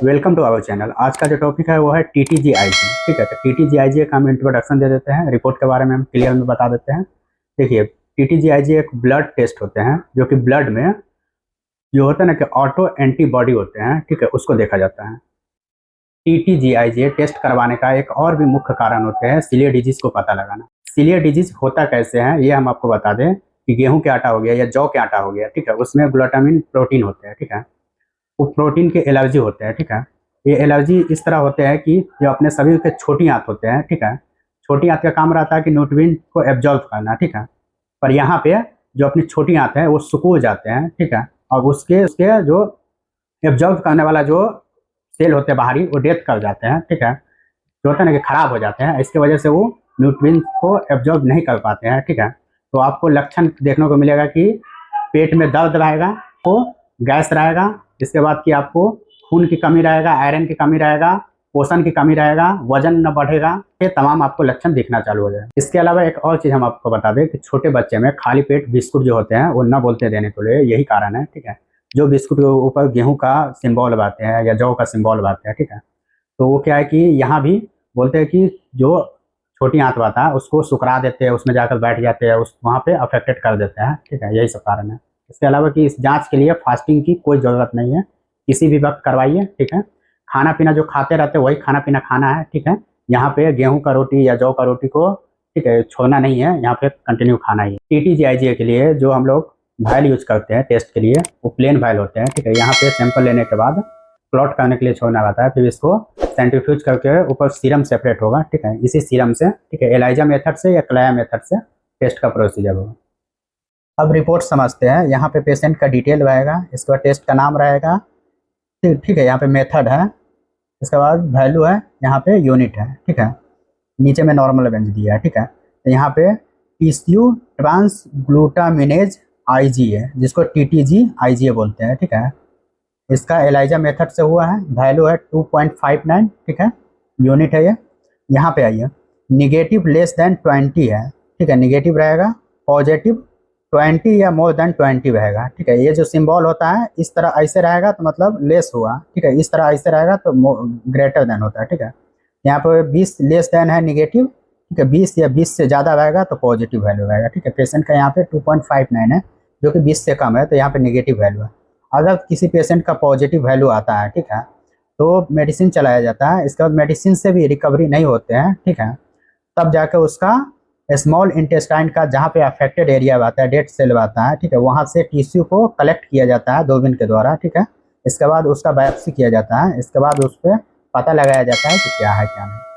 Welcome to our channel. आज का जो टॉपिक है वो है TTG-IG। ठीक है, तो TTG-IG का हम इंट्रोडक्शन दे देते हैं, रिपोर्ट के बारे में हम क्लियर में बता देते हैं। देखिए, TTG-IG एक ब्लड टेस्ट होते हैं जो कि ब्लड में जो होता है ना कि ऑटो एंटीबॉडी होते हैं, ठीक है, उसको देखा जाता है। TTG-IG टेस्ट करवाने का एक और भी मुख्य कारण होते हैं सीलियर डिजीज को पता लगाना। सीलियर डिजीज होता कैसे है ये हम आपको बता दें कि गेहूं के आटा हो गया या जौ के आटा हो गया, ठीक है, उसमें ग्लूटामिन प्रोटीन होते हैं, ठीक है, वो प्रोटीन के एलर्जी होते हैं, ठीक है। ये एलर्जी इस तरह होते हैं कि जो अपने शरीर के छोटी आंत होते हैं, ठीक है, छोटी आंत का काम रहता है कि न्यूट्रिएंट को एब्जॉर्ब करना, ठीक है, पर यहाँ पे जो अपनी छोटी आंत है वो सिकुड़ जाते हैं, ठीक है, और उसके उसके जो एब्जॉर्ब करने वाला जो सेल होते हैं बाहरी वो डेथ कर जाते हैं, ठीक है, जो होता है ना कि खराब हो जाते हैं, इसकी वजह से वो न्यूट्रिएंट को एब्जॉर्ब नहीं कर पाते हैं, ठीक है। तो आपको लक्षण देखने को मिलेगा कि पेट में दर्द रहेगा, वो गैस रहेगा, इसके बाद कि आपको खून की कमी रहेगा, आयरन की कमी रहेगा, पोषण की कमी रहेगा, वजन न बढ़ेगा, ये तमाम आपको लक्षण दिखना चालू हो जाए। इसके अलावा एक और चीज़ हम आपको बता दें कि छोटे बच्चे में खाली पेट बिस्कुट जो होते हैं वो न बोलते देने के लिए यही कारण है, ठीक है। जो बिस्कुट के ऊपर गेहूं का सिंबल लगाते हैं या जौ का सिंबल लगाते हैं, ठीक है, तो वो क्या है कि यहाँ भी बोलते हैं कि जो छोटी आंत आता है उसको सुकरा देते हैं, उसमें जाकर बैठ जाते हैं, उस वहाँ पे अफेक्टेड कर देते हैं, ठीक है, यही सब कारण है। इसके अलावा कि इस जांच के लिए फास्टिंग की कोई ज़रूरत नहीं है, किसी भी वक्त करवाइए, ठीक है। खाना पीना जो खाते रहते हैं वही खाना पीना खाना है, ठीक है। यहाँ पे गेहूं का रोटी या जौ का रोटी को, ठीक है, छोड़ना नहीं है, यहाँ पे कंटिन्यू खाना ही है। TTG-IG के लिए जो हम लोग वायल यूज करते हैं टेस्ट के लिए वो प्लेन वायल होते हैं, ठीक है। यहाँ पे सैंपल लेने के बाद प्लॉट करने के लिए छोड़ना रहता है, फिर इसको सेंट्रीफ्यूज करके ऊपर सीरम सेपरेट होगा, ठीक है, इसी सीरम से, ठीक है, एलाइजा मेथड से या क्लाया मेथड से टेस्ट का प्रोसीजर होगा। अब रिपोर्ट समझते हैं। यहाँ पे पेशेंट का डिटेल रहेगा, इसके बाद टेस्ट का नाम रहेगा, ठीक है, यहाँ पे मेथड है, इसके बाद वैल्यू है, यहाँ पे यूनिट है, ठीक है, नीचे में नॉर्मल रेंज दिया है, ठीक है। तो यहाँ पे टीस्यू ट्रांस ग्लूटामिनेज IG है जिसको TTG-IG बोलते हैं, ठीक है। इसका एलाइजा मेथड से हुआ है, वैल्यू है 2.59, ठीक है, यूनिट है ये। यहाँ पे आइए, निगेटिव लेस देन 20 है, ठीक है, निगेटिव रहेगा, पॉजिटिव 20 या मोर देन 20 रहेगा, ठीक है। ये जो सिंबल होता है इस तरह ऐसे रहेगा तो मतलब लेस हुआ, ठीक है, इस तरह ऐसे रहेगा तो ग्रेटर देन होता है, ठीक है। यहाँ पे 20 लेस देन है निगेटिव, ठीक है, 20 या 20 से ज़्यादा रहेगा तो पॉजिटिव वैल्यू रहेगा, ठीक है। पेशेंट का यहाँ पे 2.59 है जो कि 20 से कम है, तो यहाँ पे निगेटिव वैल्यू है। अगर किसी पेशेंट का पॉजिटिव वैल्यू आता है, ठीक है, तो मेडिसिन चलाया जाता है। इसके बाद मेडिसिन से भी रिकवरी नहीं होते हैं, ठीक है, तब जाकर उसका स्मॉल इंटेस्टाइन का जहाँ पे अफेक्टेड एरिया आता है, डेड सेल आता है, ठीक है, वहाँ से टिश्यू को कलेक्ट किया जाता है दूरबीन के द्वारा, ठीक है। इसके बाद उसका बायोप्सी किया जाता है, इसके बाद उस पर पता लगाया जाता है कि क्या है क्या नहीं।